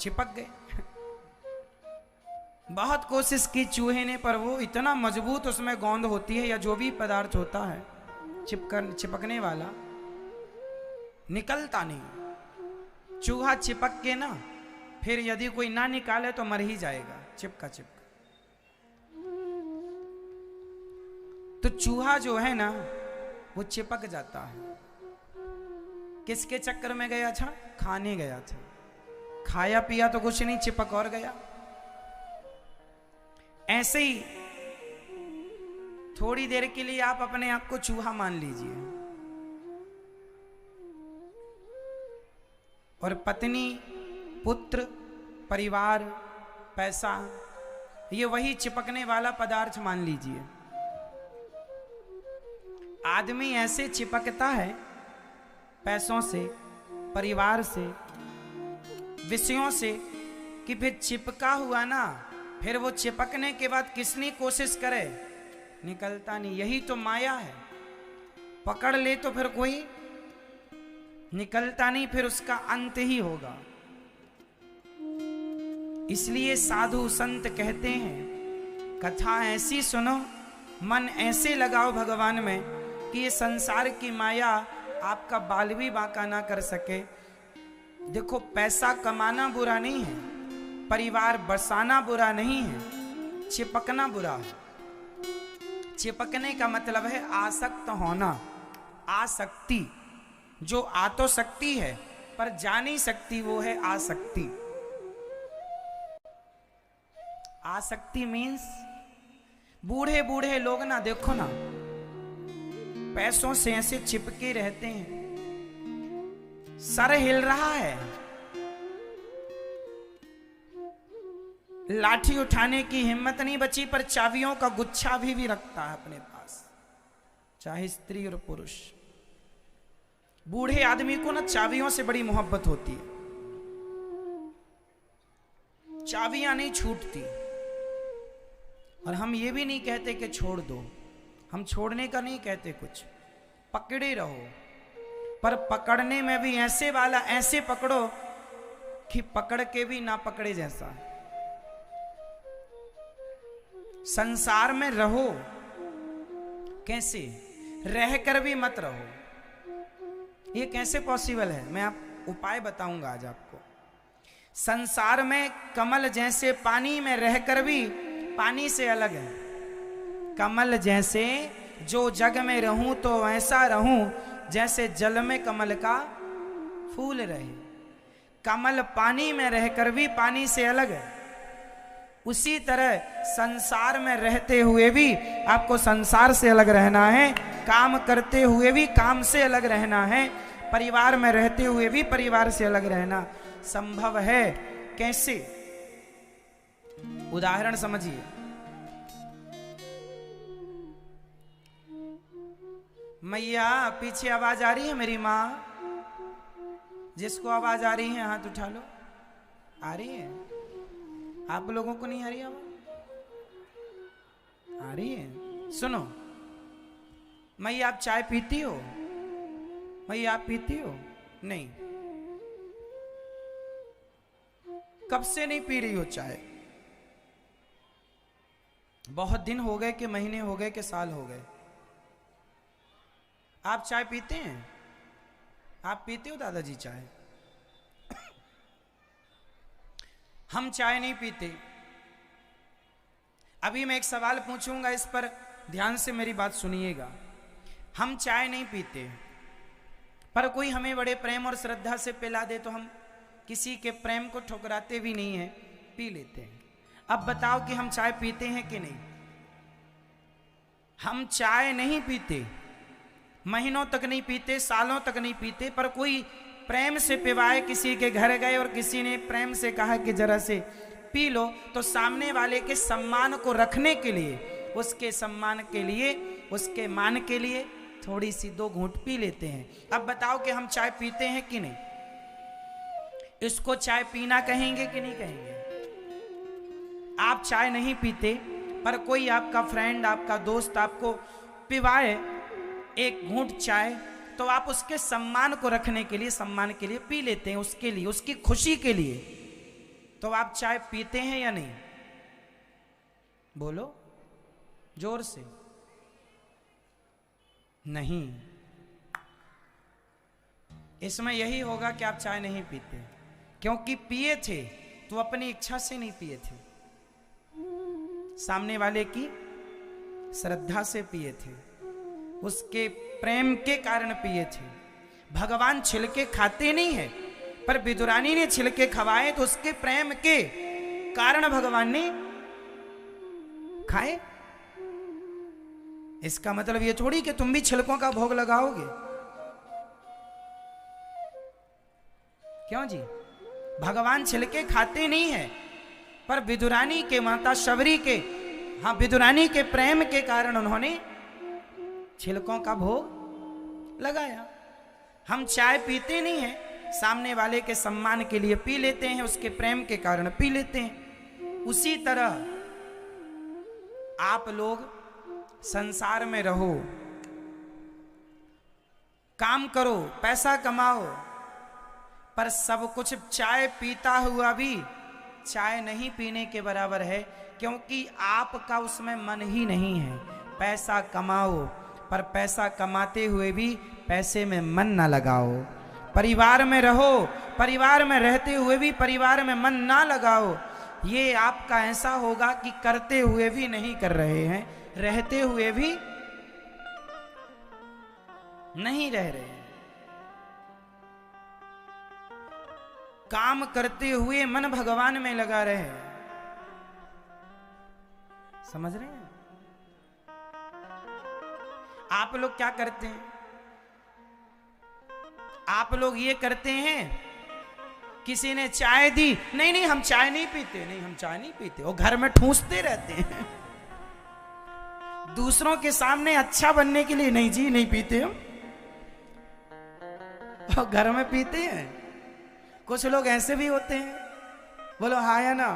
चिपक गए। बहुत कोशिश की चूहे ने, पर वो इतना मजबूत उसमें गोंद होती है या जो भी पदार्थ होता है चिपकने वाला, निकलता नहीं। चूहा चिपक के ना, फिर यदि कोई ना निकाले तो मर ही जाएगा, चिपका चिपका। तो चूहा जो है ना वो चिपक जाता है। किसके चक्कर में गया था? खाने गया था। खाया पिया तो कुछ नहीं, चिपक और गया। ऐसे ही थोड़ी देर के लिए आप अपने आप को चूहा मान लीजिए, और पत्नी, पुत्र, परिवार, पैसा, ये वही चिपकने वाला पदार्थ मान लीजिए। आदमी ऐसे चिपकता है पैसों से, परिवार से, विषयों से, कि फिर चिपका हुआ ना, फिर वो चिपकने के बाद किसनी कोशिश करे, निकलता नहीं। यही तो माया है। पकड़ ले तो फिर कोई निकलता नहीं, फिर उसका अंत ही होगा। इसलिए साधु संत कहते हैं, कथा ऐसी सुनो, मन ऐसे लगाओ भगवान में कि ये संसार की माया आपका बाल भी बांका ना कर सके। देखो, पैसा कमाना बुरा नहीं है, परिवार बसाना बुरा नहीं है, चिपकना बुरा है। चिपकने का मतलब है आसक्त होना। आसक्ति, जो आ तो सकती है पर जा नहीं सकती, वो है आसक्ति। आसक्ति मीन्स बूढ़े बूढ़े लोग ना, देखो ना, पैसों से ऐसे चिपके रहते हैं। सर हिल रहा है, लाठी उठाने की हिम्मत नहीं बची, पर चाबियों का गुच्छा भी रखता है अपने पास, चाहे स्त्री और पुरुष। बूढ़े आदमी को ना चाबियों से बड़ी मोहब्बत होती है, चाबियां नहीं छूटती। और हम ये भी नहीं कहते कि छोड़ दो, हम छोड़ने का नहीं कहते कुछ, पकड़े रहो, पर पकड़ने में भी ऐसे वाला ऐसे पकड़ो कि पकड़ के भी ना पकड़े जैसा। संसार में रहो, कैसे रहकर भी मत रहो। ये कैसे पॉसिबल है, मैं आप उपाय बताऊंगा आज आपको। संसार में कमल जैसे पानी में रहकर भी पानी से अलग है। कमल जैसे जो जग में रहूं तो ऐसा रहूं जैसे जल में कमल का फूल रहे। कमल पानी में रहकर भी पानी से अलग है। उसी तरह संसार में रहते हुए भी आपको संसार से अलग रहना है, काम करते हुए भी काम से अलग रहना है, परिवार में रहते हुए भी परिवार से अलग रहना संभव है। कैसे? उदाहरण समझिए। मैया, पीछे आवाज आ रही है मेरी माँ? जिसको आवाज आ रही है हाथ उठा लो। आ रही है? आप लोगों को नहीं आ रही आवाज? आ रही है। सुनो, मैया आप चाय पीती हो? मैया आप पीती हो? नहीं। कब से नहीं पी रही हो चाय? बहुत दिन हो गए कि महीने हो गए कि साल हो गए? आप चाय पीते हैं? आप पीते हो दादाजी चाय? हम चाय नहीं पीते। अभी मैं एक सवाल पूछूंगा, इस पर ध्यान से मेरी बात सुनिएगा। हम चाय नहीं पीते, पर कोई हमें बड़े प्रेम और श्रद्धा से पिला दे तो हम किसी के प्रेम को ठुकराते भी नहीं है, पी लेते हैं। अब बताओ कि हम चाय पीते हैं कि नहीं? हम चाय नहीं पीते, महीनों तक नहीं पीते, सालों तक नहीं पीते, पर कोई प्रेम से पिवाए, किसी के घर गए और किसी ने प्रेम से कहा कि जरा से पी लो, तो सामने वाले के सम्मान को रखने के लिए, उसके सम्मान के लिए, उसके मान के लिए थोड़ी सी 2 घूंट पी लेते हैं। अब बताओ कि हम चाय पीते हैं कि नहीं? इसको चाय पीना कहेंगे कि नहीं कहेंगे? आप चाय नहीं पीते, पर कोई आपका फ्रेंड, आपका दोस्त आपको पिवाए 1 घूंट चाय, तो आप उसके सम्मान को रखने के लिए, सम्मान के लिए पी लेते हैं, उसके लिए, उसकी खुशी के लिए। तो आप चाय पीते हैं या नहीं? बोलो जोर से। नहीं, इसमें यही होगा कि आप चाय नहीं पीते, क्योंकि पिए थे तो अपनी इच्छा से नहीं पिए थे, सामने वाले की श्रद्धा से पिए थे, उसके प्रेम के कारण पिए थे। भगवान छिलके खाते नहीं है, पर विदुरानी ने छिलके खवाए तो उसके प्रेम के कारण भगवान ने खाए। इसका मतलब ये थोड़ी कि तुम भी छिलकों का भोग लगाओगे। क्यों जी? भगवान छिलके खाते नहीं है, पर विदुरानी के, माता शबरी के, हाँ विदुरानी के प्रेम के कारण उन्होंने छिलकों का भोग लगाया। हम चाय पीते नहीं हैं, सामने वाले के सम्मान के लिए पी लेते हैं, उसके प्रेम के कारण पी लेते हैं। उसी तरह आप लोग संसार में रहो, काम करो, पैसा कमाओ, पर सब कुछ चाय पीता हुआ भी चाय नहीं पीने के बराबर है, क्योंकि आपका उसमें मन ही नहीं है। पैसा कमाओ, पर पैसा कमाते हुए भी पैसे में मन ना लगाओ। परिवार में रहो, परिवार में रहते हुए भी परिवार में मन ना लगाओ। ये आपका ऐसा होगा कि करते हुए भी नहीं कर रहे हैं, रहते हुए भी नहीं रह रहे हैं। काम करते हुए मन भगवान में लगा रहे हैं। समझ रहे हैं? आप लोग क्या करते हैं? आप लोग ये करते हैं, किसी ने चाय दी, नहीं नहीं हम चाय नहीं पीते, नहीं हम चाय नहीं पीते, और घर में ठूंसते रहते हैं। दूसरों के सामने अच्छा बनने के लिए, नहीं जी नहीं पीते हम, और घर में पीते हैं। कुछ लोग ऐसे भी होते हैं, बोलो हाँ या ना?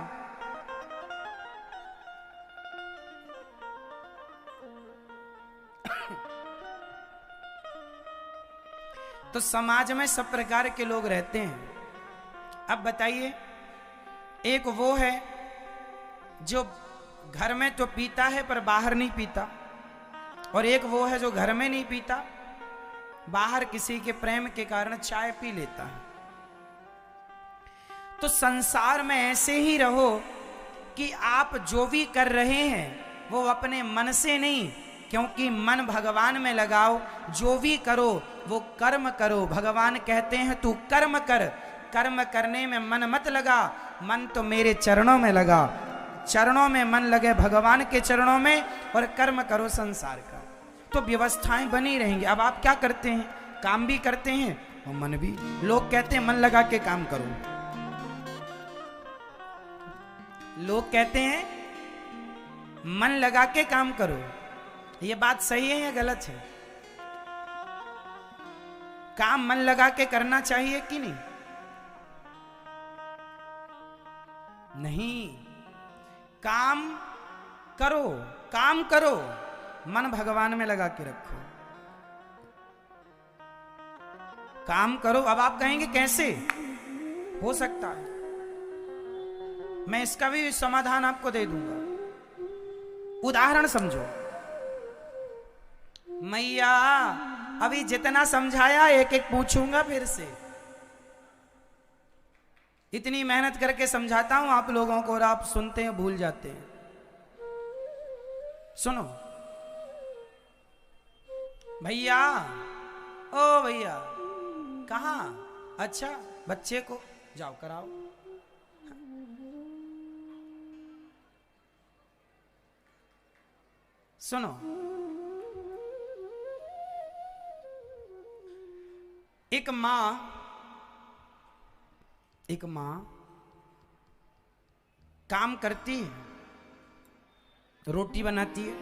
तो समाज में सब प्रकार के लोग रहते हैं। अब बताइए, एक वो है जो घर में तो पीता है पर बाहर नहीं पीता, और एक वो है जो घर में नहीं पीता, बाहर किसी के प्रेम के कारण चाय पी लेता है। तो संसार में ऐसे ही रहो कि आप जो भी कर रहे हैं वो अपने मन से नहीं, क्योंकि मन भगवान में लगाओ। जो भी करो वो कर्म करो। भगवान कहते हैं तू कर्म कर, कर्म करने में मन मत लगा, मन तो मेरे चरणों में लगा। चरणों में मन लगे, भगवान के चरणों में, और कर्म करो संसार का, तो व्यवस्थाएं बनी रहेंगी। अब आप क्या करते हैं? काम भी करते हैं और मन भी। लोग कहते हैं मन लगा के काम करो, लोग कहते हैं मन लगा के काम करो। ये बात सही है या गलत है? काम मन लगा के करना चाहिए कि नहीं? नहीं, काम करो, काम करो, मन भगवान में लगा के रखो, काम करो। अब आप कहेंगे कैसे हो सकता है? मैं इसका भी समाधान आपको दे दूंगा। उदाहरण समझो। मैया अभी जितना समझाया एक एक पूछूंगा फिर से। इतनी मेहनत करके समझाता हूं आप लोगों को और आप सुनते हैं, भूल जाते हैं। सुनो भैया, ओ भैया, कहाँ? अच्छा बच्चे को जाओ कराओ। सुनो, एक माँ काम करती है, रोटी बनाती है,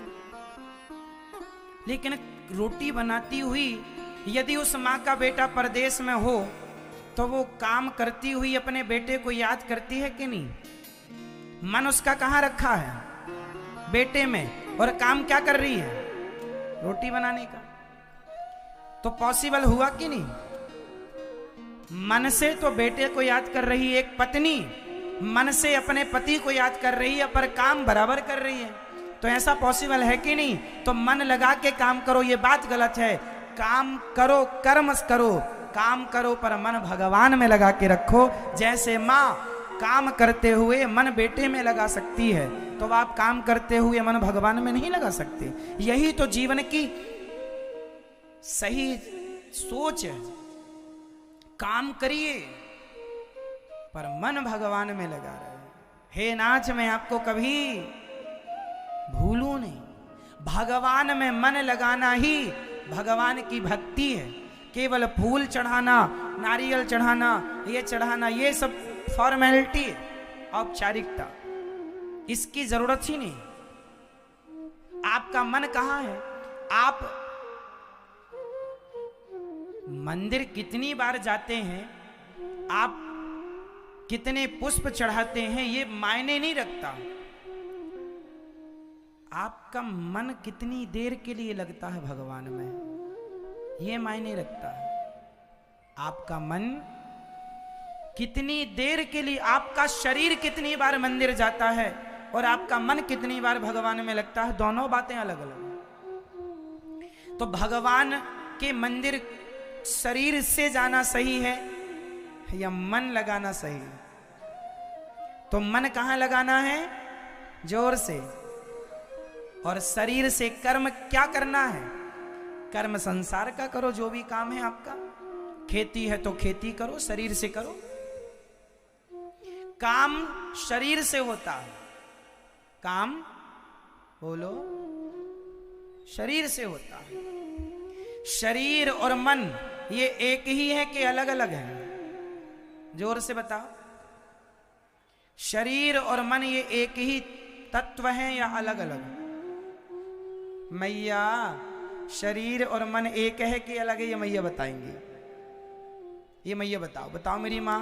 लेकिन रोटी बनाती हुई यदि उस माँ का बेटा परदेश में हो तो वो काम करती हुई अपने बेटे को याद करती है कि नहीं? मन उसका कहाँ रखा है? बेटे में। और काम क्या कर रही है? रोटी बनाने का। तो पॉसिबल हुआ कि नहीं? मन से तो बेटे को याद कर रही एक पत्नी, मन से अपने पति को याद कर रही है पर काम बराबर कर रही है, तो ऐसा पॉसिबल है कि नहीं? तो मन लगा के काम करो, ये बात गलत है। काम करो, कर्म करो, काम करो पर मन भगवान में लगा के रखो। जैसे माँ काम करते हुए मन बेटे में लगा सकती है, तो आप काम करते हुए मन भगवान में नहीं लगा सकते। यही तो जीवन की सही सोच है। काम करिए पर मन भगवान में लगा रहे। हे नाथ, मैं आपको कभी भूलूं नहीं। भगवान में मन लगाना ही भगवान की भक्ति है। केवल फूल चढ़ाना, नारियल चढ़ाना, ये सब फॉर्मेलिटी है, औपचारिकता, इसकी जरूरत ही नहीं। आपका मन कहाँ है? आप मंदिर कितनी बार जाते हैं, आप कितने पुष्प चढ़ाते हैं, ये मायने नहीं रखता। आपका मन कितनी देर के लिए लगता है भगवान में, ये मायने रखता है। आपका मन कितनी देर के लिए, आपका शरीर कितनी बार मंदिर जाता है और आपका मन कितनी बार भगवान में लगता है, दोनों बातें अलग अलग हैं। तो भगवान के मंदिर शरीर से जाना सही है या मन लगाना सही है? तो मन कहाँ लगाना है? जोर से। और शरीर से कर्म क्या करना है? कर्म संसार का करो, जो भी काम है आपका। खेती है तो खेती करो, शरीर से करो। काम शरीर से होता है, काम बोलो शरीर से होता है। शरीर और मन ये एक ही है कि अलग अलग है? जोर से बताओ। शरीर और मन ये एक ही तत्व है या अलग अलग? मैया, शरीर और मन एक है कि अलग है? ये मैया बताएंगे। ये मैया बताओ, बताओ मेरी माँ,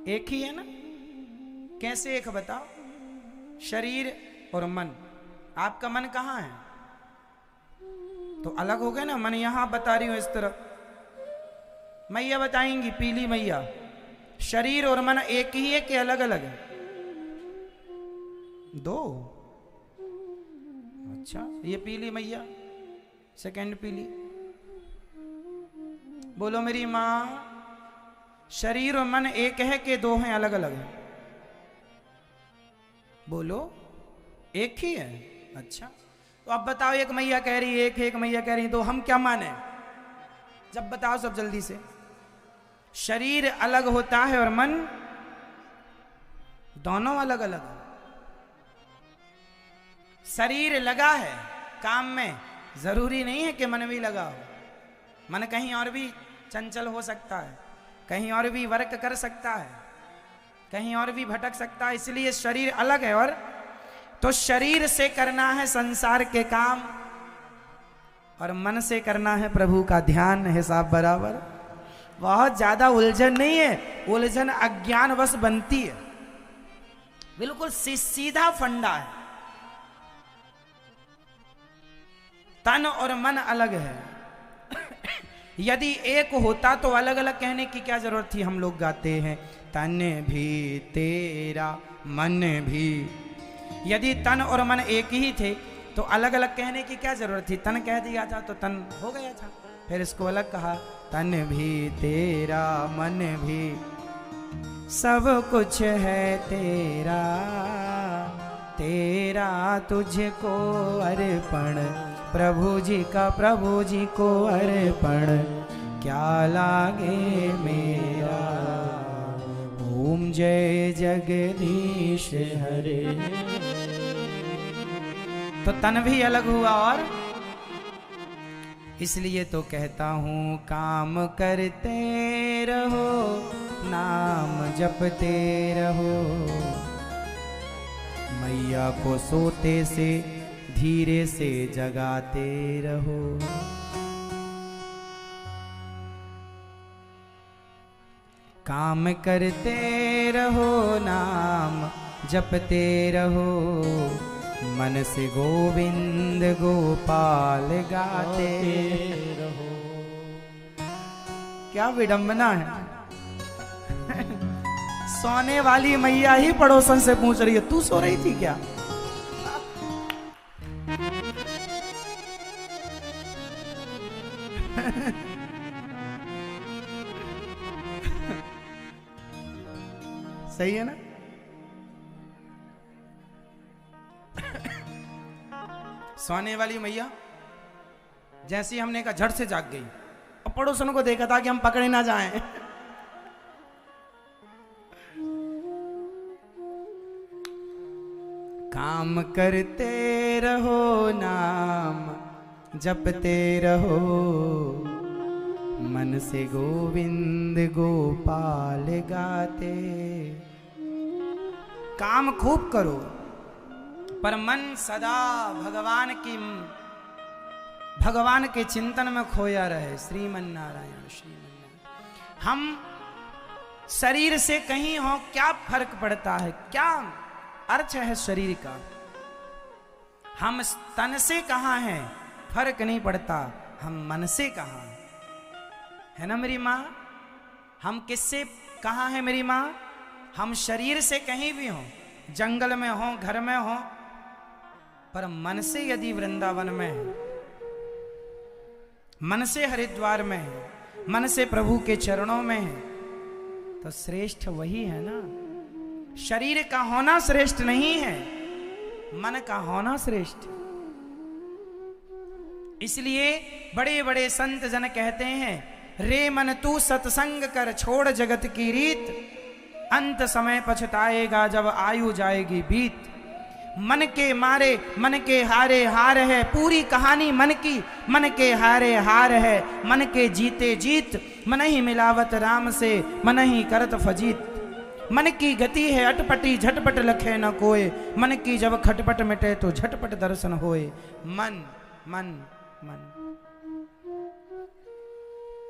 एक ही है ना? कैसे एक बताओ? शरीर और मन। आपका मन कहाँ है? तो अलग हो गए ना। मन यहां बता रही हूं इस तरफ, मैया बताएंगी, पीली मैया। शरीर और मन एक ही है कि अलग अलग है? दो। अच्छा, ये पीली मैया, सेकंड पीली। बोलो मेरी माँ, शरीर और मन एक है कि दो हैं, अलग अलग है? बोलो, एक ही है। अच्छा, तो अब बताओ, एक मैया कह रही है एक है, एक मैया कह रही है, तो हम क्या माने? जब बताओ सब जल्दी से। शरीर अलग होता है और मन दोनों अलग अलग है। शरीर लगा है काम में, जरूरी नहीं है कि मन भी लगा हो। मन कहीं और भी चंचल हो सकता है, कहीं और भी वर्क कर सकता है, कहीं और भी भटक सकता है। इसलिए शरीर अलग है। और तो शरीर से करना है संसार के काम और मन से करना है प्रभु का ध्यान। हिसाब बराबर। बहुत ज्यादा उलझन नहीं है, उलझन अज्ञानवश बनती है। बिल्कुल सीधा फंडा है। तन और मन अलग है। यदि एक होता तो अलग अलग कहने की क्या जरूरत थी? हम लोग गाते हैं, तन भी तेरा मन भी। यदि तन और मन एक ही थे तो अलग अलग कहने की क्या जरूरत थी? तन कह दिया था तो तन हो गया था। फिर इसको अलग कहा, तन भी तेरा मन भी, सब कुछ है तेरा, तेरा तुझको अर्पण, प्रभु जी का प्रभु जी को अर्पण, क्या लागे मेरा। ओम जय जगदीश हरे। तो तन भी अलग हुआ। और इसलिए तो कहता हूँ, काम करते रहो, नाम जपते रहो, मैया को सोते से धीरे से जगाते रहो। काम करते रहो, नाम जपते रहो, मन से गोविंद गोपाल गाते रहो। क्या विडंबना है। सोने वाली मैया ही पड़ोसन से पूछ रही है, तू सो रही थी क्या? सही है ना? सोने वाली मैया जैसी हमने कहा झट से जाग गई और पड़ोसनों को देखा था कि हम पकड़े ना जाएं। काम करते रहो, नाम जपते रहो, मन से गोविंद गोपाल गाते। काम खूब करो पर मन सदा भगवान के चिंतन में खोया रहे। श्रीमन नारायण श्रीमन। हम शरीर से कहीं हो क्या फर्क पड़ता है, क्या अर्थ है शरीर का? हम तन से कहाँ हैं फर्क नहीं पड़ता, हम मन से कहाँ है ना मेरी माँ? हम किससे कहाँ हैं मेरी माँ? हम शरीर से कहीं भी हों, जंगल में हों, घर में हों, पर मन से यदि वृंदावन में है, मन से हरिद्वार में है, मन से प्रभु के चरणों में है, तो श्रेष्ठ वही है ना। शरीर का होना श्रेष्ठ नहीं है, मन का होना श्रेष्ठ। इसलिए बड़े बड़े संत जन कहते हैं, रे मन तू सत्संग कर, छोड़ जगत की रीत, अंत समय पछताएगा जब आयु जाएगी बीत। मन के मारे मन के हारे हार है, पूरी कहानी मन की, मन के हारे हार है, मन के जीते जीत। मन ही मिलावत राम से, मन ही करत फजीत। मन की गति है अटपटी, झटपट लखे न कोय, मन की जब खटपट मिटे तो झटपट दर्शन होए। मन मन मन।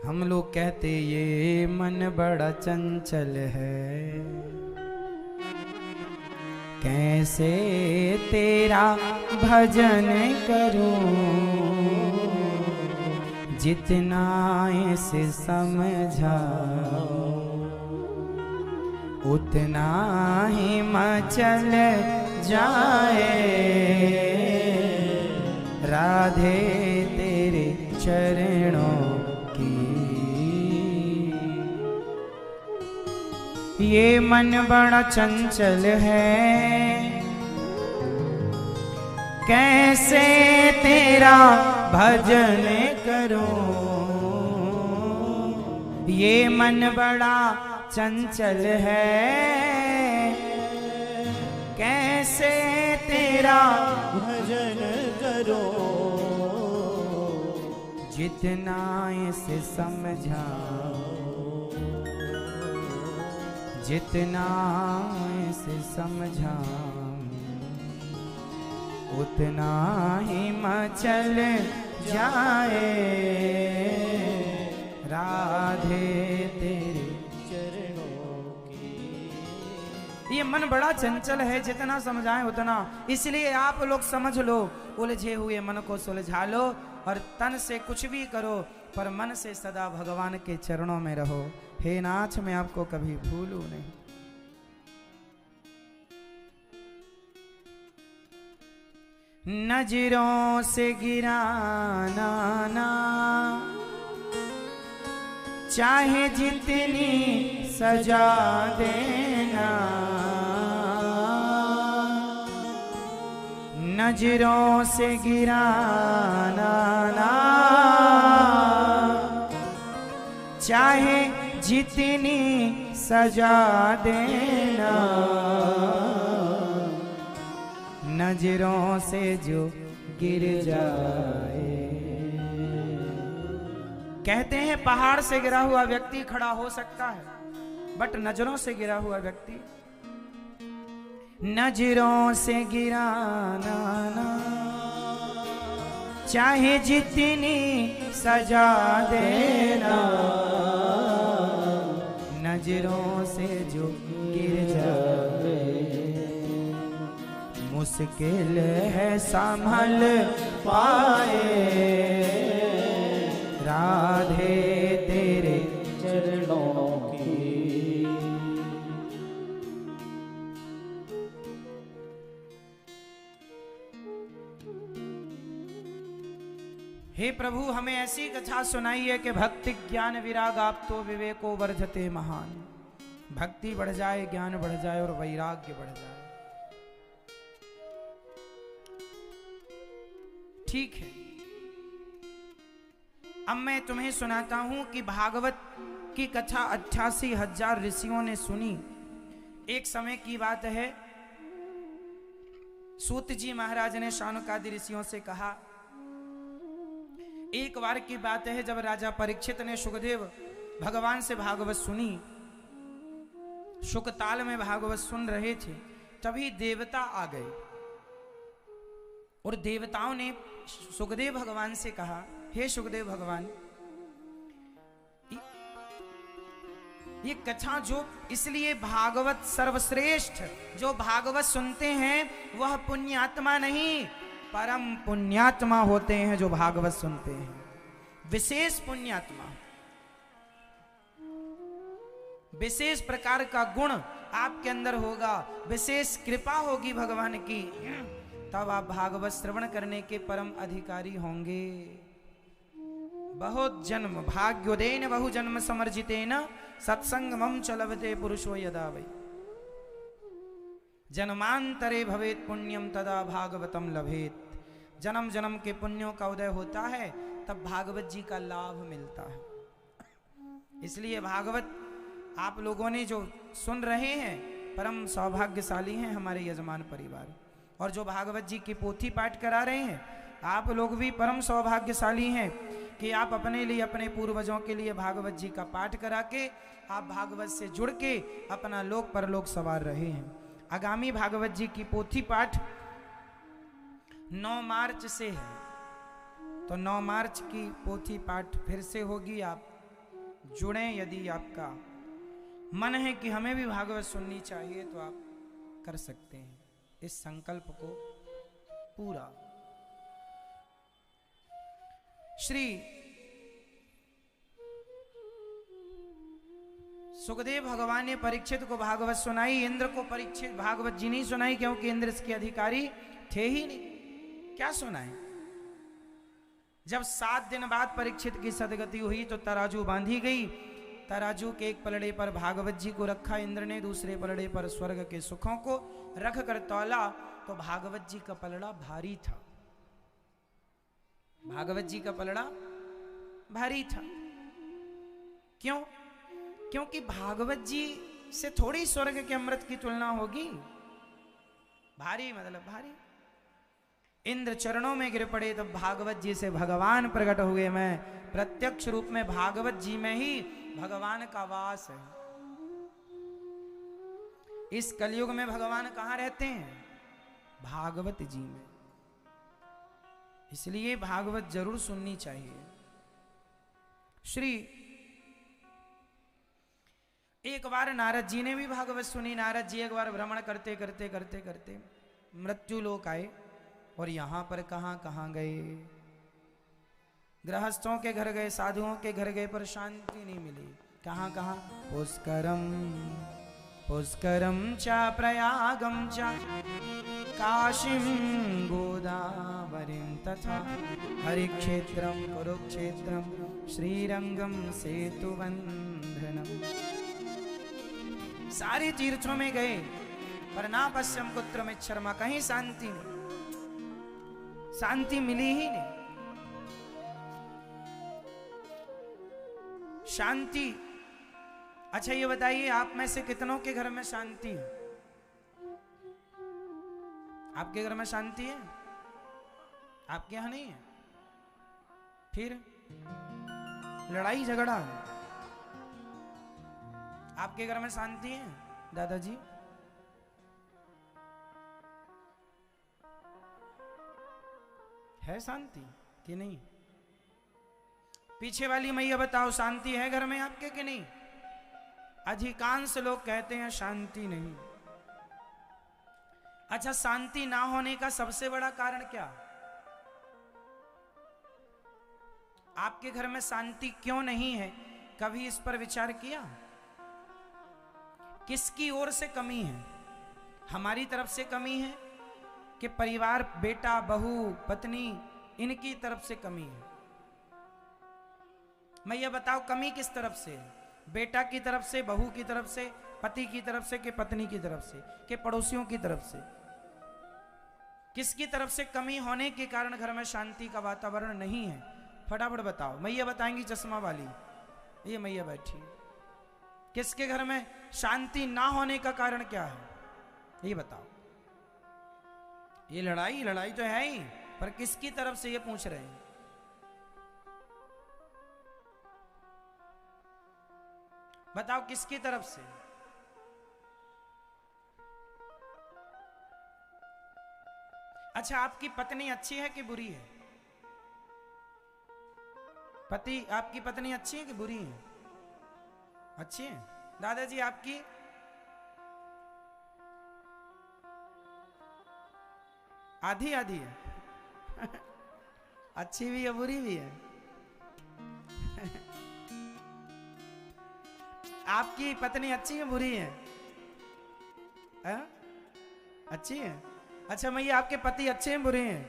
हम लोग कहते ये मन बड़ा चंचल है, कैसे तेरा भजन करूं, जितना इसे समझा उतना ही मचल जाए। राधे तेरे चरणों ये मन बड़ा चंचल है, कैसे तेरा भजन करूं। ये मन बड़ा चंचल है, कैसे तेरा भजन करूं। जितना इसे समझाओ, जितना इसे समझाऊं, उतना ही मचल जाए। राधे तेरे चरणों की। ये मन बड़ा चंचल है, जितना समझाएं उतना। इसलिए आप लोग समझ लो, उलझे हुए मन को सुलझा लो और तन से कुछ भी करो, पर मन से सदा भगवान के चरणों में रहो। हे नाथ, मैं आपको कभी भूलूं नहीं। नजरों से गिराना ना, चाहे जितनी सजा देना। नजरों से गिराना ना, चाहे जितनी सजा देना। नजरों से जो गिर जाए। कहते हैं पहाड़ से गिरा हुआ व्यक्ति खड़ा हो सकता है, बट नजरों से गिरा हुआ व्यक्ति। नजरों से गिराना ना, चाहे जितनी सजा देना। नजरों से जो गिर जाए, मुश्किल है संभल पाए। राधे तेरे चरणों की। हे प्रभु हमें ऐसी कथा सुनाइए कि भक्ति ज्ञान विराग आप तो विवेको वर्धते महान। भक्ति बढ़ जाए, ज्ञान बढ़ जाए और वैराग्य बढ़ जाए। ठीक है, अब मैं तुम्हें सुनाता हूं कि भागवत की कथा 88,000 ऋषियों ने सुनी। एक समय की बात है, सूत जी महाराज ने शानुकादि ऋषियों से कहा, एक बार की बात है जब राजा परीक्षित ने सुखदेव भगवान से भागवत सुनी, शुकताल में भागवत सुन रहे थे, तभी देवता आ गए और देवताओं ने सुखदेव भगवान से कहा, हे सुखदेव भगवान, ये कथा जो इसलिए भागवत सर्वश्रेष्ठ, जो भागवत सुनते हैं वह पुण्यात्मा नहीं परम पुण्यात्मा होते हैं। जो भागवत सुनते हैं विशेष पुण्यात्मा, विशेष प्रकार का गुण आपके अंदर होगा, विशेष कृपा होगी भगवान की, तब आप भागवत श्रवण करने के परम अधिकारी होंगे। बहुत जन्म भाग्योदेन बहु जन्म समर्जितेन सत्संगमं च लभते पुरुषो यदा वै जन्मांतरे भवेत पुण्यम तदा भागवतम लभेत। जन्म जन्म के पुण्यों का उदय होता है तब भागवत जी का लाभ मिलता है। इसलिए भागवत आप लोगों ने जो सुन रहे हैं परम सौभाग्यशाली हैं हमारे यजमान परिवार, और जो भागवत जी की पोथी पाठ करा रहे हैं आप लोग भी परम सौभाग्यशाली हैं कि आप अपने लिए, अपने पूर्वजों के लिए भागवत जी का पाठ करा के आप भागवत से जुड़ के अपना लोक परलोक सवार रहे हैं। आगामी भागवत जी की पोथी पाठ 9 मार्च से है, तो 9 मार्च की पोथी पाठ फिर से होगी। आप जुड़ें, यदि आपका मन है कि हमें भी भागवत सुननी चाहिए तो आप कर सकते हैं इस संकल्प को पूरा। श्री सुखदेव भगवान ने परीक्षित को भागवत सुनाई, इंद्र को परीक्षित भागवत जी नहीं सुनाई क्योंकि इंद्र इसके अधिकारी थे ही नहीं। क्या सुनाए? जब 7 दिन बाद परीक्षित की सदगति हुई तो तराजू बांधी गई। तराजू के एक पलड़े पर भागवत जी को रखा इंद्र ने, दूसरे पलड़े पर स्वर्ग के सुखों को रख कर तौला तो भागवत जी का पलड़ा भारी था। भागवत जी का पलड़ा भारी था। क्यों? क्योंकि भागवत जी से थोड़ी स्वर्ग के अमृत की तुलना होगी। भारी मतलब भारी। इंद्र चरणों में गिर पड़े तब भागवत जी से भगवान प्रकट हुए। मैं प्रत्यक्ष रूप में भागवत जी में ही भगवान का वास है। इस कलयुग में भगवान कहां रहते हैं? भागवत जी में। इसलिए भागवत जरूर सुननी चाहिए। श्री एक बार नारद जी ने भी भागवत सुनी। नारद जी एक बार भ्रमण करते करते करते करते मृत्यु लोक आए और यहां पर कहां कहां गए। गृहस्थों के घर गए, साधुओं के घर गए, पर शांति नहीं मिली। कहां कहां? पुष्करम पुष्करम चा प्रयागम चा काशीं गोदावरीं तथा हरिक्षेत्रम कुरुक्षेत्रम श्रीरंगम सेतुबंधनम। सारे तीर्थों में गए पर ना पश्यम कुत्रमित शर्मा, कहीं शांति नहीं, शांति मिली ही नहीं। शांति। अच्छा ये बताइए, आप में से कितनों के घर में शांति है? आपके घर में शांति है? आपके यहां नहीं है? फिर लड़ाई झगड़ा है। आपके घर में शांति है दादाजी? है शांति कि नहीं? पीछे वाली मैया बताओ, शांति है घर में आपके कि नहीं? अधिकांश लोग कहते हैं शांति नहीं। अच्छा, शांति ना होने का सबसे बड़ा कारण क्या? आपके घर में शांति क्यों नहीं है? कभी इस पर विचार किया? किसकी ओर से कमी है? हमारी तरफ से कमी है कि परिवार, बेटा, बहू, पत्नी, इनकी तरफ से कमी है? मैया बताओ कमी किस तरफ से? बेटा की तरफ से, बहू की तरफ से, पति की तरफ से, कि पत्नी की तरफ से, कि पड़ोसियों की तरफ से? किसकी तरफ से कमी होने के कारण घर में शांति का वातावरण नहीं है? फटाफट बताओ। मैया बताएंगी चश्मा वाली, ये मैया बैठी। किसके घर में शांति ना होने का कारण क्या है, ये बताओ। ये लड़ाई तो है ही, पर किसकी तरफ से, ये पूछ रहे हैं। बताओ किसकी तरफ से? अच्छा, आपकी पत्नी अच्छी है कि बुरी है? आपकी पत्नी अच्छी है कि बुरी है? अच्छी है। दादाजी आपकी? आधी आधी है। अच्छी भी है बुरी भी है। आपकी पत्नी अच्छी है बुरी है? अच्छी है। अच्छा मैया, आपके पति अच्छे हैं बुरे हैं?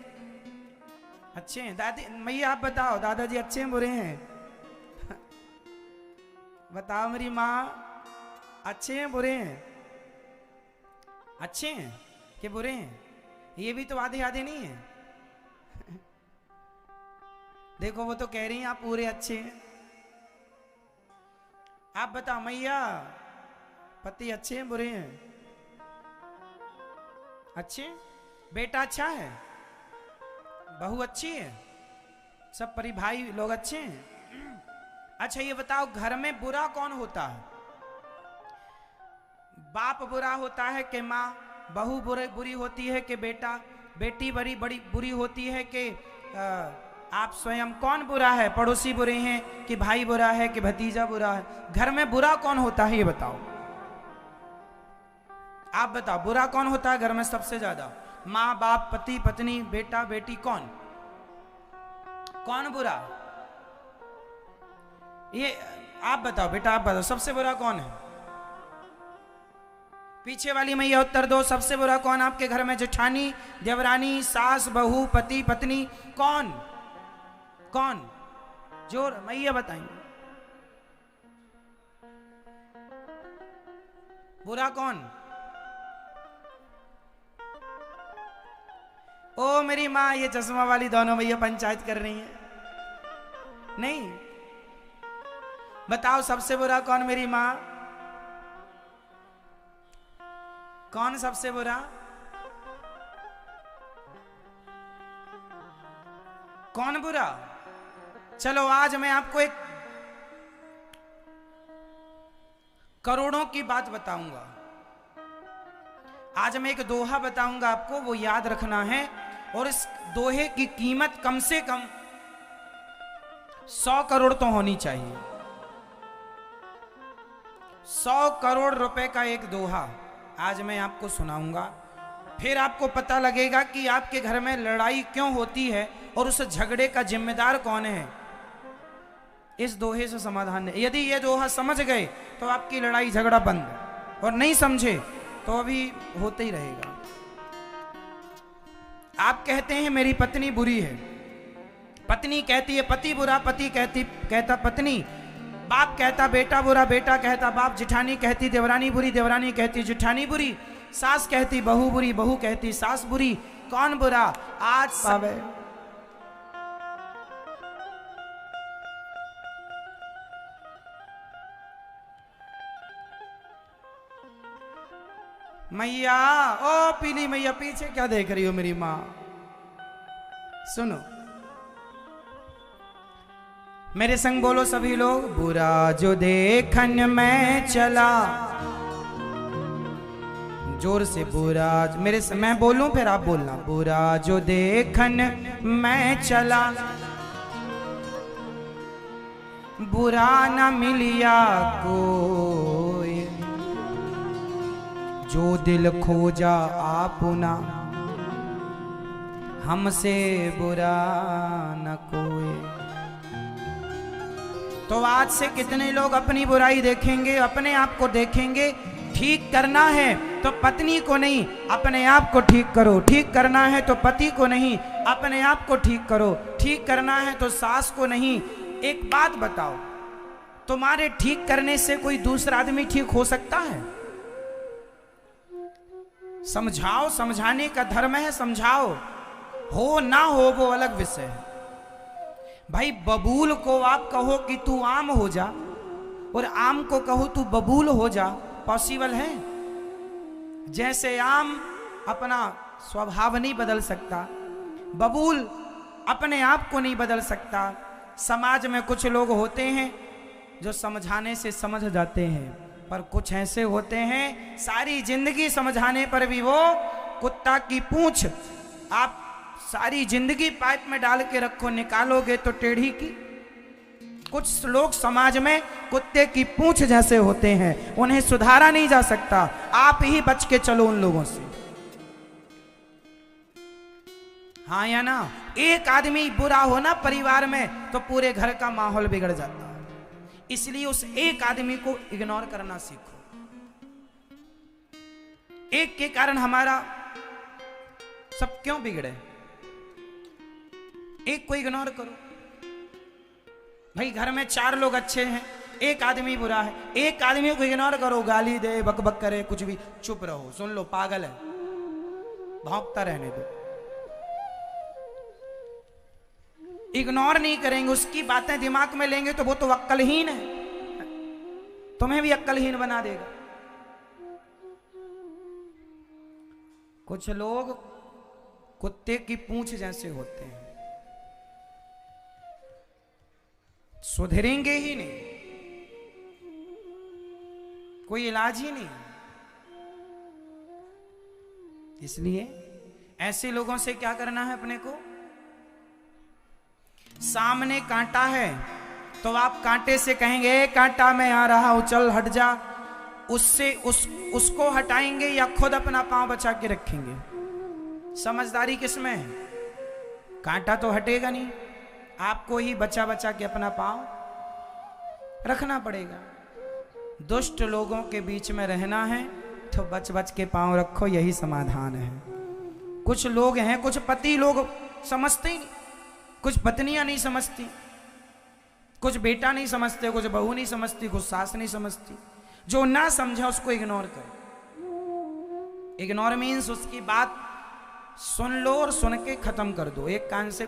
अच्छे हैं। दादी मैया आप बताओ, दादाजी अच्छे हैं बुरे हैं? बताओ मेरी माँ, अच्छे हैं बुरे हैं? अच्छे हैं कि बुरे हैं? ये भी तो आधे आधे नहीं है। देखो वो तो कह रही हैं आप पूरे अच्छे हैं। आप बताओ मैया, पति अच्छे हैं बुरे हैं? अच्छे। बेटा अच्छा है, बहू अच्छी है, सब भाई लोग अच्छे हैं। अच्छा ये बताओ, घर में बुरा कौन होता है? बाप बुरा होता है कि माँ? बहू बुरी होती है कि बेटी बड़ी बुरी होती है कि आप स्वयं? कौन बुरा है? पड़ोसी बुरे हैं कि भाई बुरा है कि भतीजा बुरा है? घर में बुरा कौन होता है ये बताओ। आप बताओ बुरा कौन होता है घर में सबसे ज्यादा? माँ बाप, पति पत्नी, बेटा बेटी, कौन बुरा? ये आप बताओ बेटा, आप बताओ सबसे बुरा कौन है? पीछे वाली मैया उत्तर दो, सबसे बुरा कौन आपके घर में? जेठानी, देवरानी, सास, बहू, पति पत्नी, कौन? जोर मैया बताएंगे। बुरा कौन? ओ मेरी माँ, ये चश्मा वाली दोनों भैया पंचायत कर रही हैं। नहीं, बताओ सबसे बुरा कौन मेरी माँ? कौन सबसे बुरा? कौन बुरा? चलो आज मैं आपको एक करोड़ों की बात बताऊंगा। आज मैं एक दोहा बताऊंगा आपको, वो याद रखना है। और इस दोहे की कीमत कम से कम 100 करोड़ तो होनी चाहिए। 100 करोड़ रुपए का एक दोहा आज मैं आपको सुनाऊंगा। फिर आपको पता लगेगा कि आपके घर में लड़ाई क्यों होती है और उस झगड़े का जिम्मेदार कौन है। इस दोहे से समाधान है। यदि ये दोहा समझ गए तो आपकी लड़ाई झगड़ा बंद, और नहीं समझे तो अभी होते ही रहेगा। आप कहते हैं मेरी पत्नी बुरी है, पत्नी कहती है पति बुरा, पति कहता पत्नी, बाप कहता बेटा बुरा, बेटा कहता बाप, जेठानी कहती देवरानी बुरी, देवरानी कहती जेठानी बुरी, सास कहती बहू बुरी, बहू कहती सास बुरी। कौन बुरा? आज पावे। मैया, ओ पीली मैया, पीछे क्या देख रही हो मेरी माँ? सुनो, मेरे संग बोलो सभी लोग। बुरा जो देखन में चला, जोर से बुरा मेरे से मैं बोलूं फिर आप बोलना। बुरा जो देखन में चला, बुरा न मिलिया कोई, जो दिल खोजा आपना, हमसे बुरा न कोई। तो आज से कितने लोग अपनी बुराई देखेंगे, अपने आप को देखेंगे। ठीक करना है तो पत्नी को नहीं, अपने आप को ठीक करो। ठीक करना है तो पति को नहीं, अपने आप को ठीक करो। ठीक करना है तो सास को नहीं। एक बात बताओ, तुम्हारे ठीक करने से कोई दूसरा आदमी ठीक हो सकता है? समझाओ, समझाने का धर्म है, समझाओ। हो ना हो वो अलग विषय है। भाई बबूल को आप कहो कि तू आम हो जा, और आम को कहो तू बबूल हो जा, पॉसिबल है? जैसे आम अपना स्वभाव नहीं बदल सकता, बबूल अपने आप को नहीं बदल सकता। समाज में कुछ लोग होते हैं जो समझाने से समझ जाते हैं, पर कुछ ऐसे होते हैं सारी जिंदगी समझाने पर भी वो कुत्ता की पूंछ, आप सारी जिंदगी पाइप में डाल के रखो, निकालोगे तो टेढ़ी की। कुछ लोग समाज में कुत्ते की पूंछ जैसे होते हैं, उन्हें सुधारा नहीं जा सकता। आप ही बच के चलो उन लोगों से, हाँ या ना? एक आदमी बुरा हो ना परिवार में तो पूरे घर का माहौल बिगड़ जाता है। इसलिए उस एक आदमी को इग्नोर करना सीखो। एक के कारण हमारा सब क्यों बिगड़े? एक को इग्नोर करो। भाई घर में 4 लोग अच्छे हैं, एक आदमी बुरा है, एक आदमी को इग्नोर करो, गाली दे, बक बक करे, कुछ भी, चुप रहो, सुन लो, पागल है, भौंकता रहने दो। इग्नोर नहीं करेंगे, उसकी बातें दिमाग में लेंगे तो वो तो अक्लहीन है, तुम्हें भी अक्लहीन बना देगा। कुछ लोग कुत्ते की पूंछ जैसे होते हैं, सुधरेंगे ही नहीं, कोई इलाज ही नहीं। इसलिए ऐसे लोगों से क्या करना है अपने को? सामने कांटा है तो आप कांटे से कहेंगे कांटा मैं आ रहा हूं, चल हट जा। उससे उसको हटाएंगे या खुद अपना पांव बचा के रखेंगे? समझदारी किसमें है? कांटा तो हटेगा नहीं, आपको ही बचा बचा के अपना पांव रखना पड़ेगा। दुष्ट लोगों के बीच में रहना है तो बच बच के पांव रखो, यही समाधान है। कुछ लोग हैं, कुछ पति लोग समझते ही नहीं, कुछ पत्नियां नहीं समझती, कुछ बेटा नहीं समझते, कुछ बहू नहीं समझती, कुछ सास नहीं समझती। जो ना समझा उसको इग्नोर करो। इग्नोर मीन्स उसकी बात सुन लो और सुन के खत्म कर दो, एक कान से।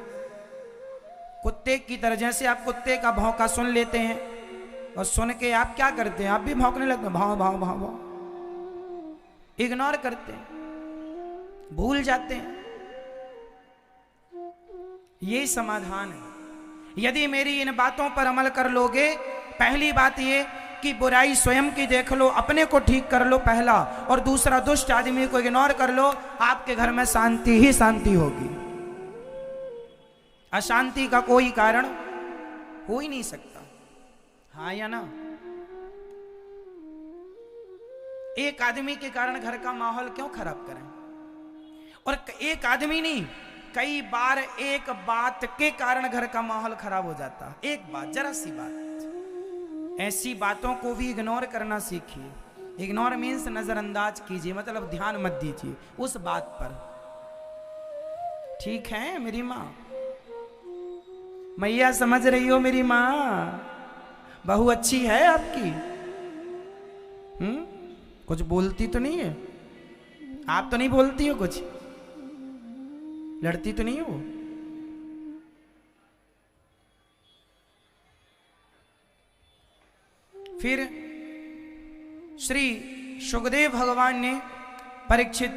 कुत्ते की तरह, जैसे आप कुत्ते का भौंका सुन लेते हैं और सुन के आप क्या करते हैं? आप भी भौंकने लगते हैं, भाव भाव भाव भाव, इग्नोर करते हैं, भूल जाते हैं। यही समाधान है। यदि मेरी इन बातों पर अमल कर लोगे, पहली बात ये कि बुराई स्वयं की देख लो, अपने को ठीक कर लो पहला, और दूसरा दुष्ट आदमी को इग्नोर कर लो, आपके घर में शांति ही शांति होगी। अशांति का कोई कारण हो ही नहीं सकता, हाँ या ना? एक आदमी के कारण घर का माहौल क्यों खराब करें? और एक आदमी नहीं, कई बार एक बात के कारण घर का माहौल खराब हो जाता। एक बात, जरा सी बात, ऐसी बातों को भी इग्नोर करना सीखिए। इग्नोर मीन्स नजरअंदाज कीजिए, मतलब ध्यान मत दीजिए उस बात पर। ठीक है मेरी माँ? मैया समझ रही हो मेरी माँ? बहू अच्छी है आपकी? कुछ बोलती तो नहीं है? आप तो नहीं बोलती हो, कुछ लड़ती तो नहीं हो? फिर श्री सुखदेव भगवान ने परीक्षित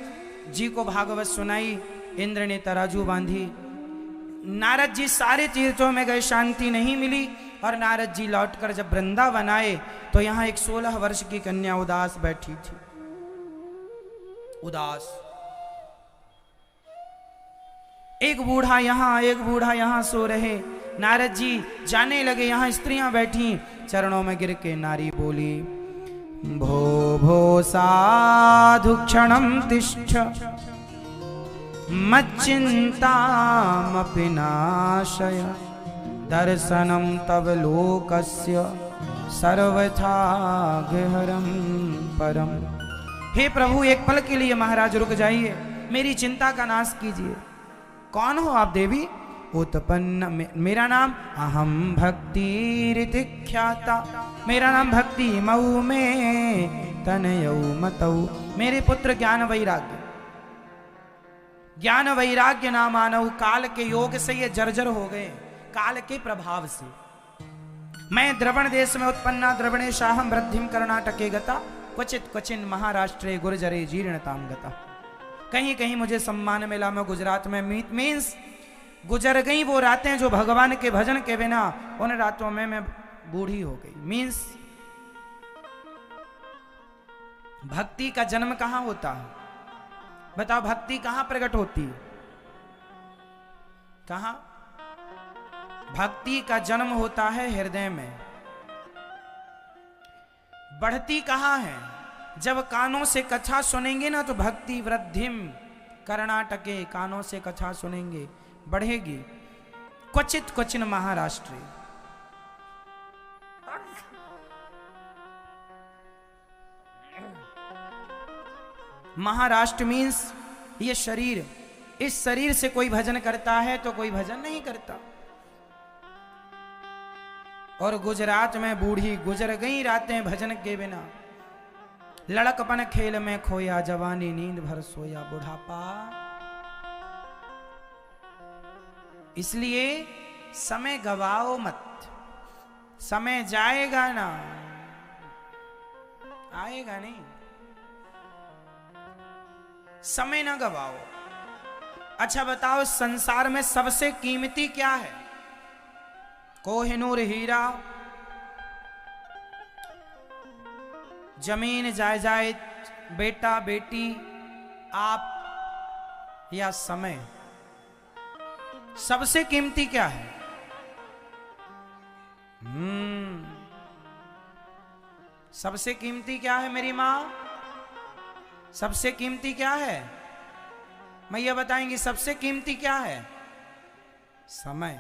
जी को भागवत सुनाई, इंद्र ने तराजू बांधी। नारद जी सारे तीर्थों में गए, शांति नहीं मिली, और नारद जी लौटकर जब वृंदावन आए तो यहां एक 16 वर्ष की कन्या उदास बैठी थी। उदास, एक बूढ़ा यहां एक बूढ़ा यहां सो रहे। नारद जी जाने लगे, यहां स्त्रियां बैठी, चरणों में गिर के नारी बोली, भो भो साधु क्षणं तिष्ठ मच्चिन्तामपि नाशय दर्शनं तव लोकस्य सर्वथा गहरं परम। हे प्रभु, एक पल के लिए महाराज रुक जाइए, मेरी चिंता का नाश कीजिए। कौन हो आप देवी? उत्पन्न, मेरा नाम अहम भक्ति ख्याता, मेरा नाम भक्ति मऊ में तनयऊ मतऊ। मेरे पुत्र ज्ञान वैराग्य, ज्ञान वैराग्य ना मानव, काल के योग से ये जर्जर हो गए, काल के प्रभाव से। मैं द्रवण देश में उत्पन्ना, द्रवणेशाहम वृद्धिम कर्णाटके गता, क्वचित क्वचिन महाराष्ट्रे गुर्जरे जीर्णताम गता। कहीं कहीं मुझे सम्मान मिला, मैं गुजरात में मीन्स गुजर गई वो रातें जो भगवान के भजन के बिना, उन रातों में मैं बूढ़ी हो गई। मीन्स भक्ति का जन्म कहां होता है? बताओ, भक्ति कहां प्रकट होती है? कहां? भक्ति का जन्म होता है हृदय में। बढ़ती कहां है? जब कानों से कथा सुनेंगे ना तो भक्ति वृद्धिम कर्णाटके, कानों से कथा सुनेंगे बढ़ेगी। क्वचित क्वचिन महाराष्ट्र, महाराष्ट्र मीन्स ये शरीर, इस शरीर से कोई भजन करता है तो कोई भजन नहीं करता। और गुजरात में बूढ़ी गुजर गई रातें भजन के बिना, लड़कपन खेल में खोया, जवानी नींद भर सोया बुढ़ापा। इसलिए समय गवाओ मत, समय जाएगा ना, आएगा नहीं, समय ना गवाओ। अच्छा बताओ, संसार में सबसे कीमती क्या है? कोहिनूर हीरा, जमीन जायदाद, बेटा बेटी, आप या समय? सबसे कीमती क्या है? सबसे कीमती क्या है मेरी मां? सबसे कीमती क्या है? मैया बताएंगी सबसे कीमती क्या है? समय।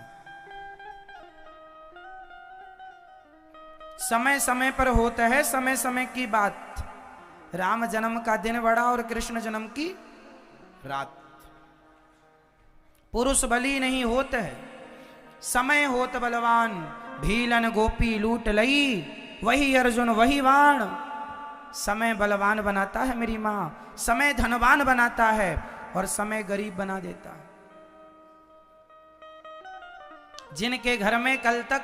समय समय पर होता है, समय समय की बात। राम जन्म का दिन बड़ा और कृष्ण जन्म की रात। पुरुष बली नहीं होता है, समय होत बलवान, भीलन गोपी लूट लई, वही अर्जुन वही बाण। समय बलवान बनाता है मेरी मां, समय धनवान बनाता है और समय गरीब बना देता है। जिनके घर में कल तक,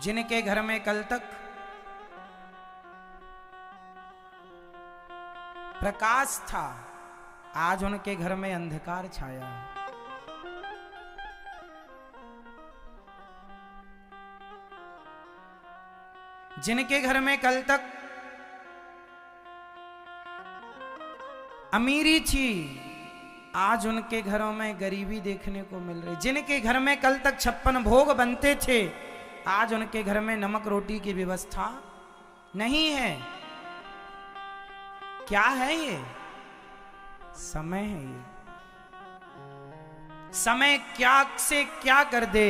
जिनके घर में कल तक प्रकाश था, आज उनके घर में अंधकार छाया है। जिनके घर में कल तक अमीरी थी, आज उनके घरों में गरीबी देखने को मिल रही। जिनके घर में कल तक 56 भोग बनते थे, आज उनके घर में नमक रोटी की व्यवस्था नहीं है। क्या है ये? समय है ये। समय क्या से क्या कर दे,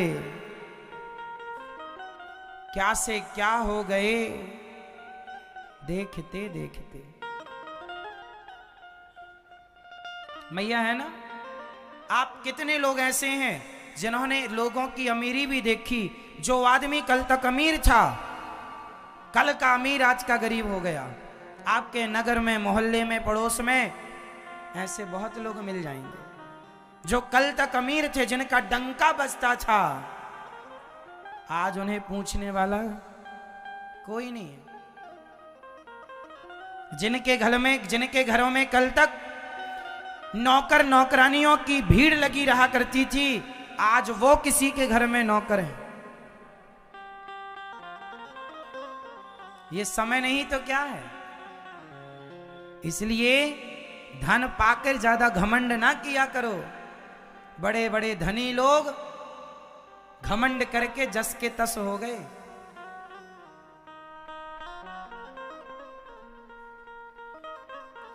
क्या से क्या हो गए देखते देखते। मैया है ना, आप कितने लोग ऐसे हैं जिन्होंने लोगों की अमीरी भी देखी। जो आदमी कल तक अमीर था, कल का अमीर आज का गरीब हो गया। आपके नगर में, मोहल्ले में, पड़ोस में ऐसे बहुत लोग मिल जाएंगे जो कल तक अमीर थे, जिनका डंका बजता था, आज उन्हें पूछने वाला कोई नहीं है। जिनके घरों में कल तक नौकर नौकरानियों की भीड़ लगी रहा करती थी, आज वो किसी के घर में नौकर है। ये समय नहीं तो क्या है? इसलिए धन पाकर ज्यादा घमंड ना किया करो। बड़े बड़े धनी लोग घमंड करके जस के तस हो गए।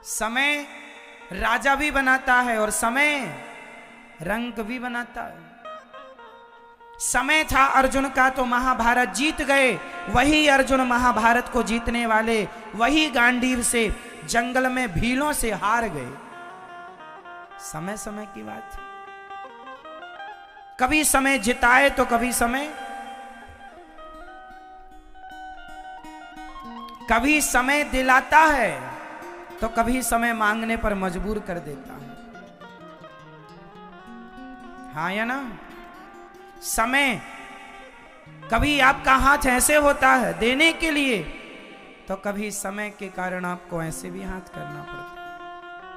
समय राजा भी बनाता है और समय रंग भी बनाता है। समय था अर्जुन का तो महाभारत जीत गए, वही अर्जुन महाभारत को जीतने वाले, वही गांडीव से जंगल में भीलों से हार गए। समय समय की बात है। कभी समय जिताए तो कभी समय दिलाता है तो कभी समय मांगने पर मजबूर कर देता है। हाँ या ना? समय कभी आपका हाथ ऐसे होता है देने के लिए, तो कभी समय के कारण आपको ऐसे भी हाथ करना पड़ता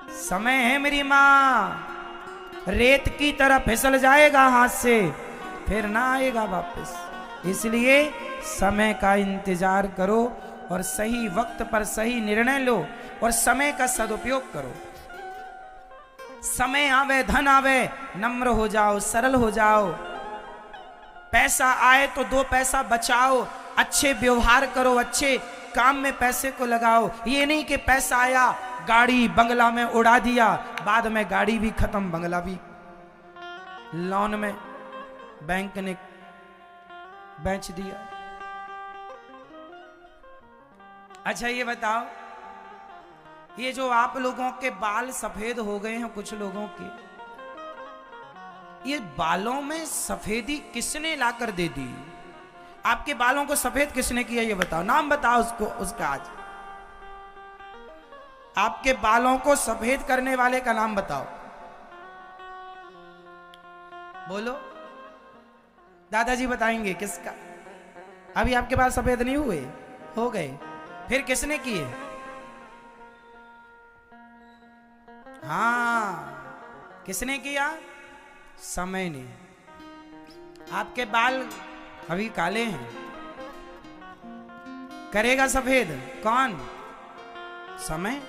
है। समय है मेरी माँ, रेत की तरह फिसल जाएगा हाथ से, फिर ना आएगा वापस। इसलिए समय का इंतजार करो और सही वक्त पर सही निर्णय लो और समय का सदुपयोग करो। समय आवे धन आवे, नम्र हो जाओ, सरल हो जाओ। पैसा आए तो 2 पैसा बचाओ, अच्छे व्यवहार करो, अच्छे काम में पैसे को लगाओ। ये नहीं कि पैसा आया गाड़ी बंगला में उड़ा दिया, बाद में गाड़ी भी खत्म, बंगला भी लोन में बैंक ने बेच दिया। अच्छा ये बताओ, ये जो आप लोगों के बाल सफेद हो गए हैं, कुछ लोगों के, ये बालों में सफेदी किसने लाकर दे दी? आपके बालों को सफेद किसने किया ये बताओ, नाम बताओ उसको, उसका। आज आपके बालों को सफेद करने वाले का नाम बताओ, बोलो। दादाजी बताएंगे किसका। अभी आपके बाल सफेद नहीं हुए, हो गए, फिर किसने किए? हाँ, किसने किया? समय ने। आपके बाल अभी काले हैं, करेगा सफेद कौन? समय।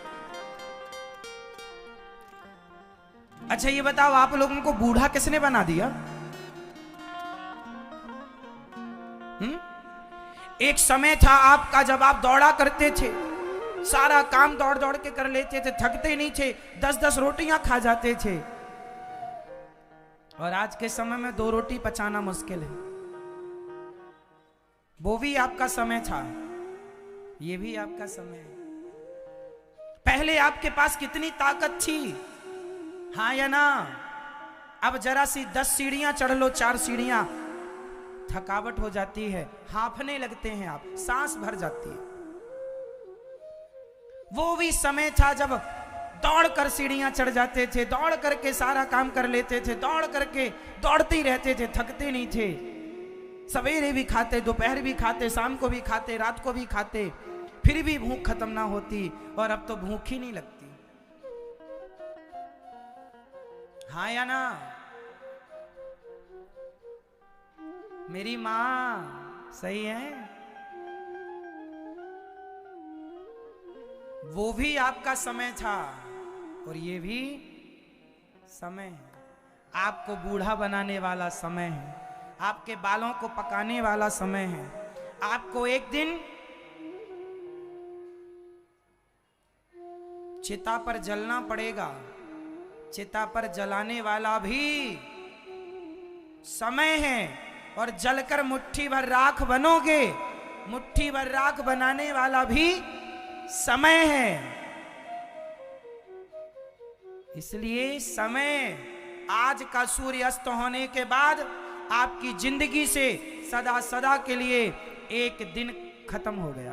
अच्छा ये बताओ, आप लोगों को बूढ़ा किसने बना दिया? एक समय था आपका जब आप दौड़ा करते थे, सारा काम दौड़ दौड़ के कर लेते थे, थकते नहीं थे, 10-10 रोटियां खा जाते थे। और आज के समय में 2 रोटी पचाना मुश्किल है। वो भी आपका समय था, ये भी आपका समय है। पहले आपके पास कितनी ताकत थी, हाँ या ना? अब जरा सी 10 सीढ़ियां चढ़ लो, 4 सीढ़ियां, थकावट हो जाती है, हांफने लगते हैं आप, सांस भर जाती है। वो भी समय था जब दौड़ कर सीढ़ियां चढ़ जाते थे, दौड़ करके सारा काम कर लेते थे, दौड़ करके दौड़ते ही रहते थे, थकते नहीं थे। सवेरे भी खाते, दोपहर भी खाते, शाम को भी खाते, रात को भी खाते, फिर भी भूख खत्म ना होती। और अब तो भूख ही नहीं लगती, हाँ या ना? मेरी मां सही है। वो भी आपका समय था और ये भी समय है। आपको बूढ़ा बनाने वाला समय है, आपके बालों को पकाने वाला समय है। आपको एक दिन चिता पर जलना पड़ेगा, चिता पर जलाने वाला भी समय है। और जलकर मुट्ठी भर राख बनोगे, मुट्ठी भर राख बनाने वाला भी समय है। इसलिए समय, आज का सूर्य अस्त होने के बाद आपकी जिंदगी से सदा सदा के लिए एक दिन खत्म हो गया,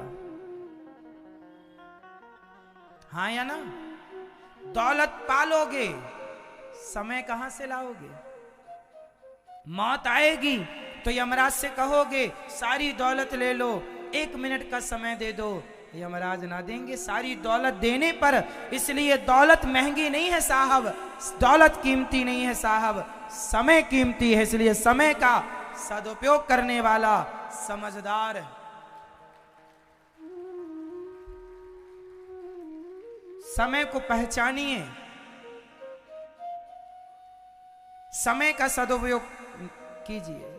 हाँ या ना? दौलत पालोगे, समय कहां से लाओगे? मौत आएगी तो यमराज से कहोगे सारी दौलत ले लो, 1 मिनट का समय दे दो, यमराज ना देंगे सारी दौलत देने पर। इसलिए दौलत महंगी नहीं है साहब, दौलत कीमती नहीं है साहब, समय कीमती है। इसलिए समय का सदुपयोग करने वाला समझदार है। समय को पहचानिए, समय का सदुपयोग कीजिए।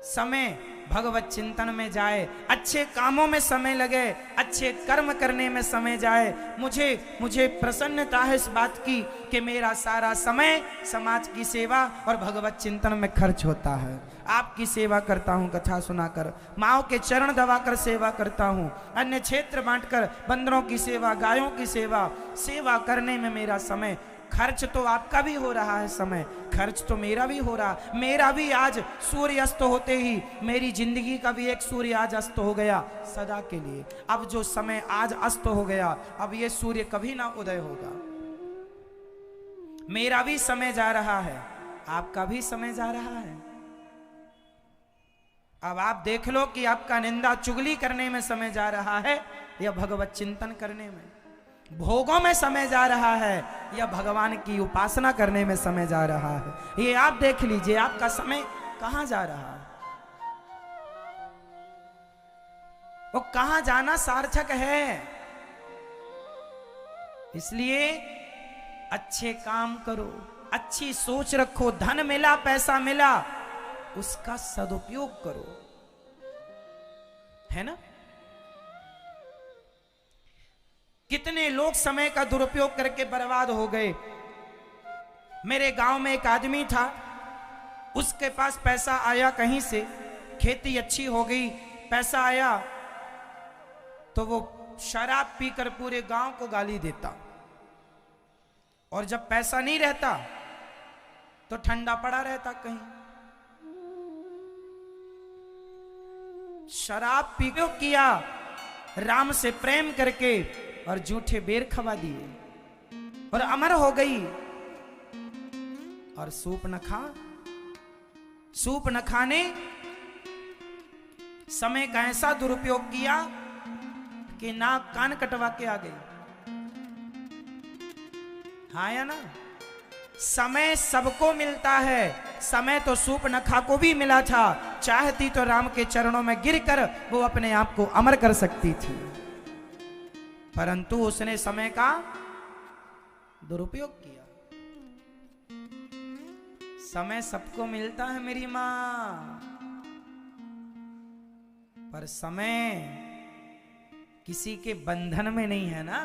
समय भगवत चिंतन में जाए, अच्छे कामों में समय लगे, अच्छे कर्म करने में समय जाए। मुझे प्रसन्नता है इस बात की कि मेरा सारा समय समाज की सेवा और भगवत चिंतन में खर्च होता है। आपकी सेवा करता हूँ, कथा सुनाकर, माओ के चरण दबाकर सेवा करता हूँ, अन्य क्षेत्र बांटकर, बंदरों की सेवा, गायों की सेवा, सेवा करने में मेरा समय खर्च तो आपका भी हो रहा है समय, खर्च तो मेरा भी हो रहा, मेरा भी आज सूर्य अस्त होते ही मेरी जिंदगी का भी एक सूर्य आज अस्त हो गया सदा के लिए। अब जो समय आज अस्त हो गया, अब ये सूर्य कभी ना उदय होगा। मेरा भी समय जा रहा है, आपका भी समय जा रहा है। अब आप देख लो कि आपका निंदा चुगली करने में समय जा रहा है या भगवत चिंतन करने में, भोगों में समय जा रहा है या भगवान की उपासना करने में समय जा रहा है। ये आप देख लीजिए आपका समय कहां जा रहा है, वो कहां जाना सार्थक है। इसलिए अच्छे काम करो, अच्छी सोच रखो, धन मिला पैसा मिला उसका सदुपयोग करो, है ना। कितने लोग समय का दुरुपयोग करके बर्बाद हो गए। मेरे गांव में एक आदमी था, उसके पास पैसा आया कहीं से, खेती अच्छी हो गई, पैसा आया तो वो शराब पीकर पूरे गांव को गाली देता, और जब पैसा नहीं रहता तो ठंडा पड़ा रहता कहीं। शराब पी किया, राम से प्रेम करके और झूठे बेर खवा दिए और अमर हो गई। और सूप न खाने समय का ऐसा दुरुपयोग किया कि नाक कान कटवा के आ गई। हाँ या ना। समय सबको मिलता है, समय तो सूप नखा को भी मिला था, चाहती तो राम के चरणों में गिरकर वो अपने आप को अमर कर सकती थी, परंतु उसने समय का दुरुपयोग किया। समय सबको मिलता है मेरी मां, पर समय किसी के बंधन में नहीं है ना।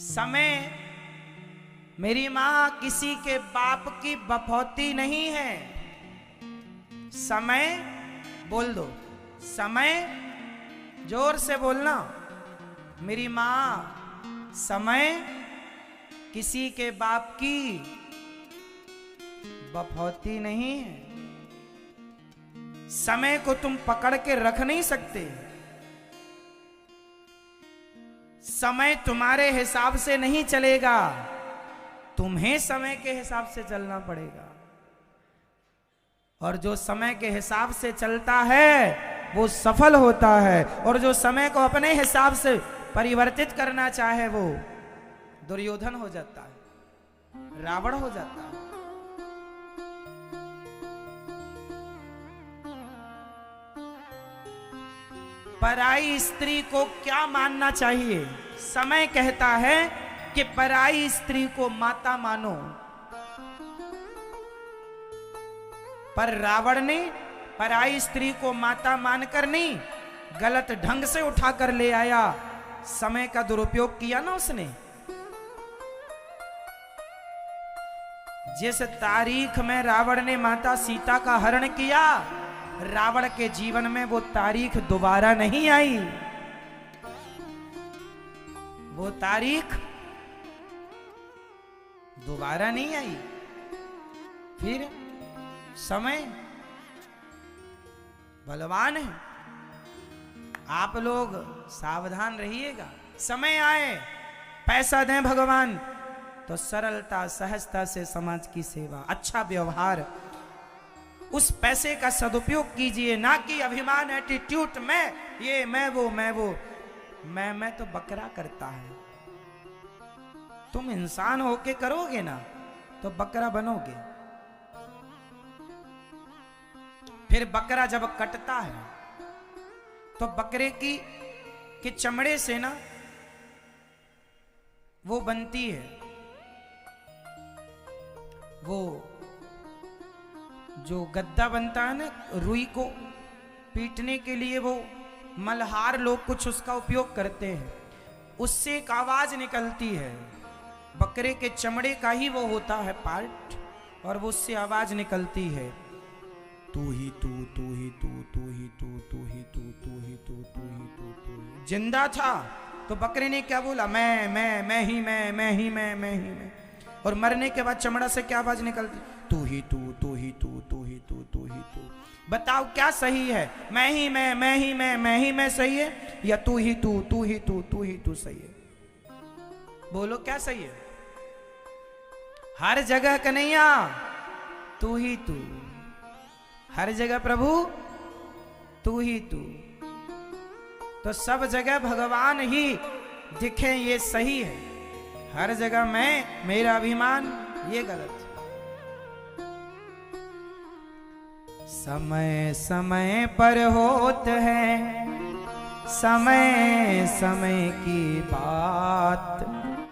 समय मेरी मां किसी के बाप की बफौती नहीं है। समय बोल दो, समय जोर से बोलना मेरी मां, समय किसी के बाप की बफौती नहीं है। समय को तुम पकड़ के रख नहीं सकते, समय तुम्हारे हिसाब से नहीं चलेगा, तुम्हें समय के हिसाब से चलना पड़ेगा। और जो समय के हिसाब से चलता है वो सफल होता है, और जो समय को अपने हिसाब से परिवर्तित करना चाहे वो दुर्योधन हो जाता है, रावण हो जाता है। पराई स्त्री को क्या मानना चाहिए? समय कहता है कि पराई स्त्री को माता मानो, पर रावण ने पराई स्त्री को माता मानकर नहीं, गलत ढंग से उठाकर ले आया, समय का दुरुपयोग किया ना उसने। जिस तारीख में रावण ने माता सीता का हरण किया, रावण के जीवन में वो तारीख दोबारा नहीं आई, वो तारीख दोबारा नहीं आई। फिर समय बलवान है, आप लोग सावधान रहिएगा। समय आए पैसा दें भगवान तो सरलता सहजता से समाज की सेवा, अच्छा व्यवहार, उस पैसे का सदुपयोग कीजिए, ना कि अभिमान एटीट्यूड में ये मैं वो मैं तो बकरा करता है। तुम इंसान होके करोगे ना तो बकरा बनोगे। फिर बकरा जब कटता है तो बकरे के चमड़े से ना वो बनती है, वो जो गद्दा बनता है ना, रुई को पीटने के लिए वो मल्हार लोग कुछ उसका उपयोग करते हैं, उससे एक आवाज निकलती है, बकरे के चमड़े का ही वो होता है पार्ट, और वो उससे आवाज निकलती है, तू ही तू, तू ही तू, तू ही तू, तू ही तू, तू ही तू, तू ही तू, तू ही। जिंदा था तो बकरे ने क्या बोला, मैं ही मैं। और मरने के बाद चमड़ा से क्या आवाज निकलती, तू ही तू, तू ही तू, तू ही तू, तू ही तू। बताओ क्या सही है, मैं ही मैं सही है, या तू ही तू, तू ही तू, तू ही तू सही है? बोलो क्या सही है? हर जगह कन्हैया तू ही तू, हर जगह प्रभु तू ही तू। तो सब जगह भगवान ही दिखे ये सही है, हर जगह मैं, मेरा अभिमान, ये गलत। समय समय पर होत है समय समय की बात,